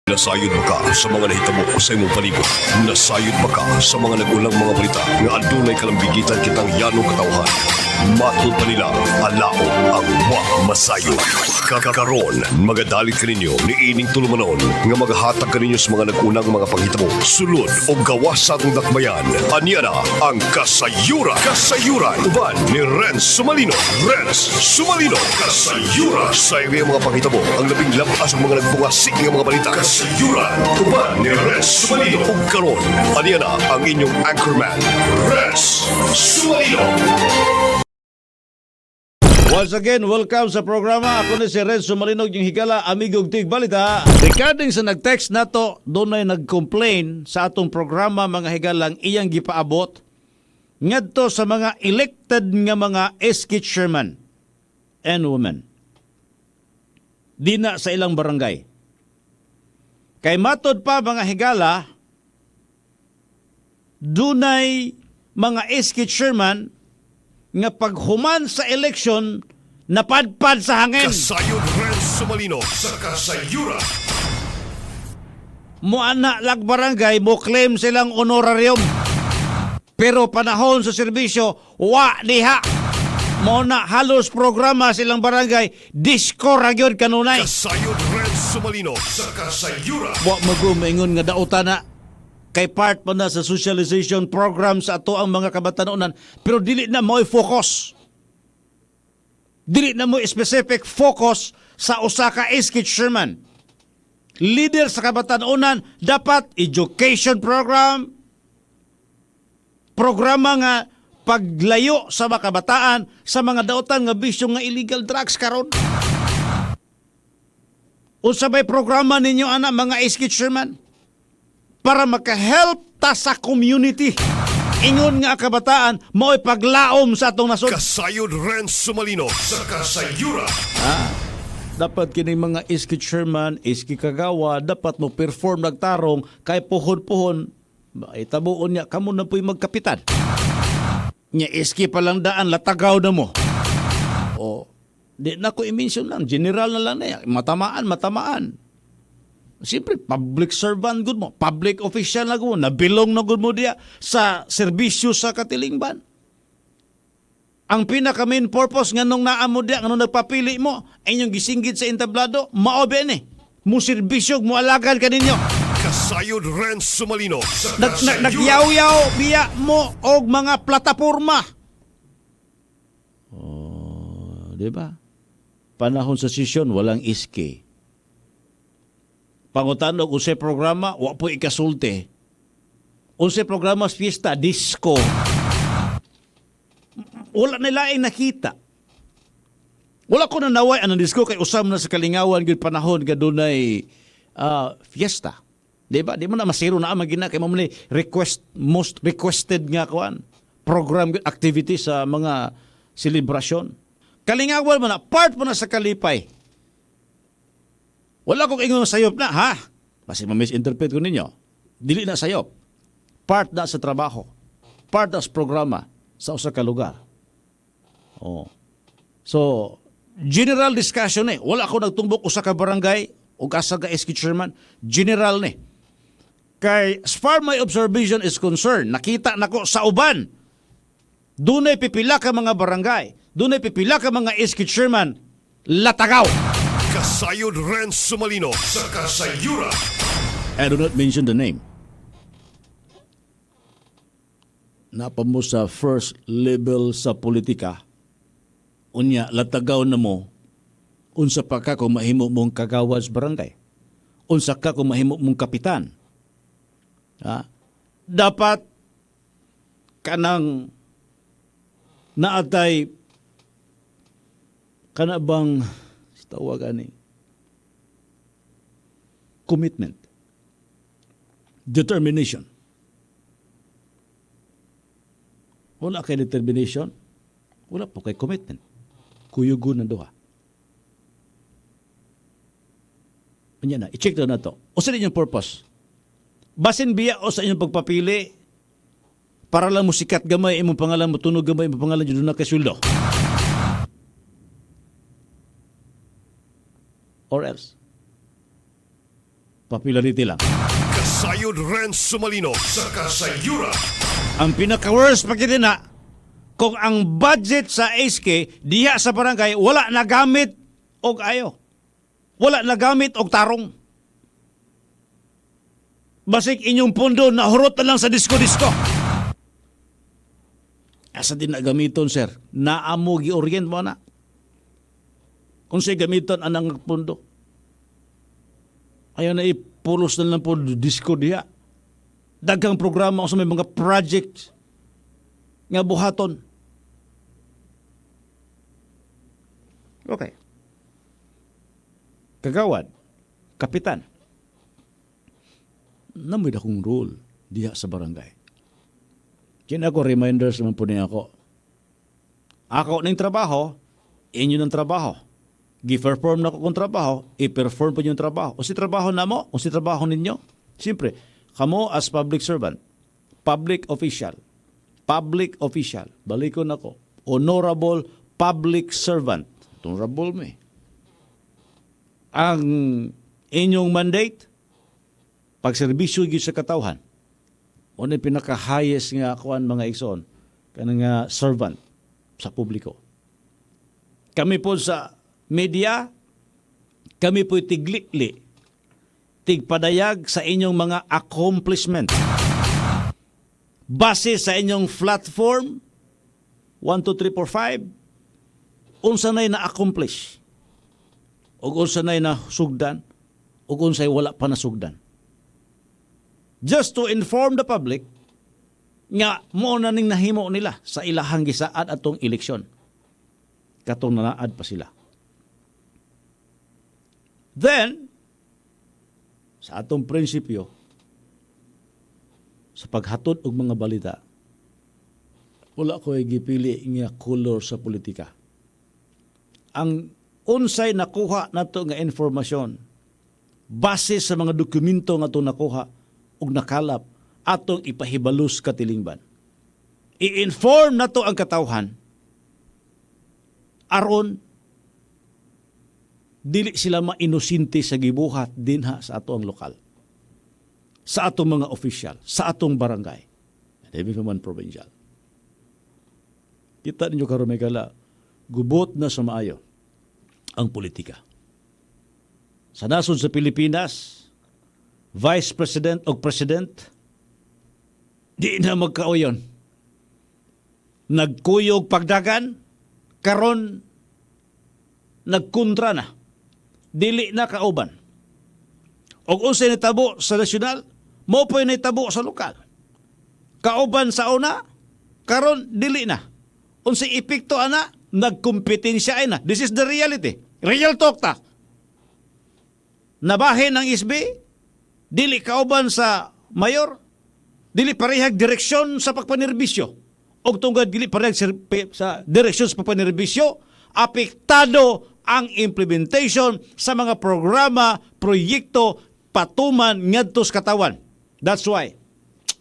Nasayod ba ka sa mga nahitabo sa imong palibot? Nasayod ba ka sa mga nagulang mga balita nga adunay kalambigitan kitang yanong katawhan? Matod pa nila, alao ang wa masayod. Kakaroon, magadalit kaninyo ni Ining Tulumanon nga maghatag kaninyo sa mga nagunang mga panghitabo. Sulod o gawas sa atong dakbayan. Aniya na ang Kasayuran. Kasayuran. Uban ni Renz Sumalino. Renz Sumalino. Kasayuran. Sa iyong mga panghitabo, ang labing labas ang mga nagbungasik ng mga balita. Kasayuran. Uban ni Renz Sumalino. Ug karon, aniya na ang inyong anchorman, Renz Sumalino. Once again, welcome sa programa. Ako ni si Renz Sumalinog, yung higala, amigong Tig Balita. Regarding sa nag-text na to, doon ay nag-complain sa atong programa, mga higalang iyang gipaabot, ngadto sa mga elected nga mga SK chairman and women. Di na sa ilang barangay. Kay matod pa, mga higala, dunay mga SK chairman nga paghuman sa eleksyon napadpad sa hangin. Kasayod Renz Sumalino sa Kasayuran. Muana lag barangay mo claim silang honorarium. Pero panahon sa serbisyo wa diha. Mo na halos programa silang barangay disco ra gyud kanunay. Kasayod Renz Sumalino sa Kasayuran. Wa magumingon nga dauta na kay part pa na sa socialization program sa ato ang mga kabatanunan, pero dili na mo focus. Dili na mo specific focus sa usa ka SK chairman. Leader sa kabatanunan dapat education program, programa nga paglayo sa mga kabataan sa mga dautan nga bisyo nga illegal drugs karon. Unsa may programa ninyo ana mga SK chairman? Para maka-help ta sa community. Ingon nga kabataan, mao'y paglaom sa atong nasod. Kasayod Renz Sumalino sa Kasayuran. Dapat kining mga SK chairman, SK kagawa, dapat mo perform nagtarong kay puhon-puhon. Itabuon niya, kamo na po'y magkapitan. Nya SK palang daan, latagaw na mo. O, di na ko i-mention lang, general na lang na yan. Matamaan. Siyempre, public servant good mo, public official na good mo, nabilong na good mo diya sa serbisyo sa katilingban. Ang pinaka main purpose nga nung naamo diya, nga nung nagpapili mo, ay yung gisinggit sa entablado, maoben eh. Mo serbisyo, mo alagan ka ninyo. Kasayod Renz Sumalino sa Kasayuran. Nagyaw-yaw biya mo og mga plataporma. Oh, di ba? Panahon sa sesyon, walang iske. Pangutano unsay programa wa po ikasulti. Unsay programa fiesta disco. Wala nila ay nakita. Wala ko na naway ang disco kay usam na sa kalingawan gid panahon ga dunay fiesta. Di ba? Di mo na masiro na magina kay mo ni most requested nga kuan program activity sa mga selebrasyon. Kalingawan man na part mo na sa kalipay. Wala kong ingon sayop na, ha? Kasi ma-misinterpret ko ninyo. Dili na sayop. Part na sa trabaho. Part na sa programa sa usa ka lugar. Oh. So, general discussion eh. Wala ko nagtumbok usa ka barangay o asa ka SK chairman. General ni. Kay, as far my observation is concerned, nakita nako sa uban. Dunay pipila ka mga barangay. Dunay pipila ka mga SK chairman. Latagaw. Kasayod Renz Sumalino sa Kasayuran. I do not mention the name. Napa mo sa first level sa politika, unya latagaw na mo, unsa pa ka kung mahimo mong kagawas barangay, unsa ka kung mahimo mong kapitan. Ha? Dapat kanang naatay kana bang tawagan ni commitment, determination. Wala kay determination, wala po kay commitment. Kuyugon na duha. Anya na, i-check na to. O sa inyong purpose? Basin biya o sa inyong pagpapili para lang mo sikat gamay, imong pangalan mo tunog gamay, imong pangalan dyan na kay sweldo. Or else. Popularity lang. Kasayod Renz Sumalino sa Kasayuran. Ang pinaka-worst pa kiti na, kung ang budget sa SK diha sa barangay wala nagamit og ayo. Wala nagamit og tarong. Basig inyong pondo na hurot na lang sa disko-disko. Asa din na gamiton, sir? Naamo gi-orient mo na. Kung siya gamiton anang pondo. Ayaw na ipulos na lang po disko diha. Daghang programa o sa may mga project nga buhaton. Okay. Kagawad, kapitan, namoy akong role diha sa barangay. Kina ko reminders naman po niya ako. Ako ng trabaho, inyo ng trabaho. Gi-perform na ko kong trabaho, i-perform po yung trabaho. O si trabaho na mo, o si trabaho ninyo. Siyempre, kamo as public servant, public official, balikon ako, honorable public servant. Honorable me. Ang inyong mandate, pagserbisyo gyud sa katawhan. O na pinaka-highest nga kuan mga igsoon, kanang nga servant sa publiko. Kami po sa media, kami po tiglikli, tigpadayag sa inyong mga accomplishment. Base sa inyong platform, 1, 2, 3, 4, 5, unsa nay na-accomplish, o unsa nay na sugdan, o unsay wala pa nasugdan. Just to inform the public nga mo na ning nahimo nila sa ilahang gisaad atong eleksyon. Katong nanaad pa sila. Then, sa atong prinsipyo, sa paghatod og mga balita, wala ko gipili nga color sa politika. Ang unsay nakuha nato nga informasyon base sa mga dokumento nga to nakuha ug nakalap atong ipahibalos katilingban. I-inform nato ang katawhan aron dili sila mainosente sa gibuhat dinha sa ato ang lokal, sa atong mga opisyal, sa atong barangay, and even man provincial. Kita ninyo karon may kala, gubot na sa maayo ang politika. Sa nasod sa Pilipinas, Vice President o President, di na magkauyon. Nagkuyog pagdagan, karon nagkontra na. Dili na kauban. Og unsay nitabo sa nasyonal, mo po nitabo sa lokal. Kauban sa una, karon dili na. Unsay epekto ana, nagkompetensya ay na. This is the reality. Real talk ta. Nabahin ng SB, dili kauban sa mayor, dili parehag direksyon sa pagpanerbisyo. Og tungod dili parehag sa direksyon sa pagpanerbisyo, apektado ang implementation sa mga programa, proyekto, patuman ngadto sa katawan. That's why,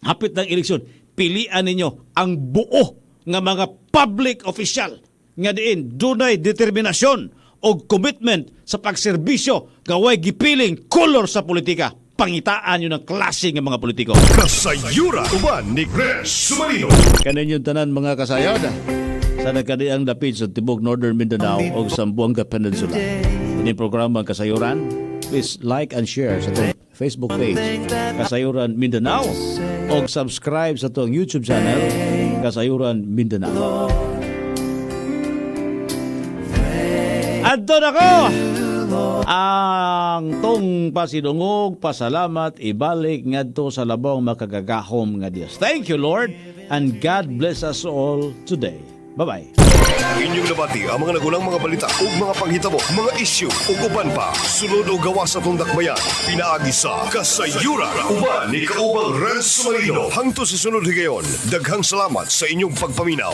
hapit ng eleksyon, pilian ninyo ang buo nga mga public official nga diin dunay determinasyon o commitment sa pagserbisyo gaway gipiling kolor sa politika. Pangitaan nyo ng klase ng mga politiko. Kasayuran uban ni Renz Sumalino. Kanin yung tanan mga kasayod. Sa nagkadiang dapit sa Tibok Northern Mindanao o Zamboanga Peninsula. Ini programa Kasayuran. Please like and share sa itong Facebook page Kasayuran Mindanao o subscribe sa itong YouTube channel Kasayuran Mindanao. At doon ako ang tong pasidungog, pasalamat, ibalik ngadto sa labong makagagahom nga Dios. Thank you, Lord, and God bless us all today. Bye-bye. Inyong nabati ang mga nagulang mga balita ug mga panghitabo, mga isyu ug uban pa. Sunod o gawas sa itong dakbayan. Pinaagi sa Kasayuran uban ni Kaubang Renz Sumalino. Hangtod sa sunod higayon, daghang salamat sa inyong pagpaminaw.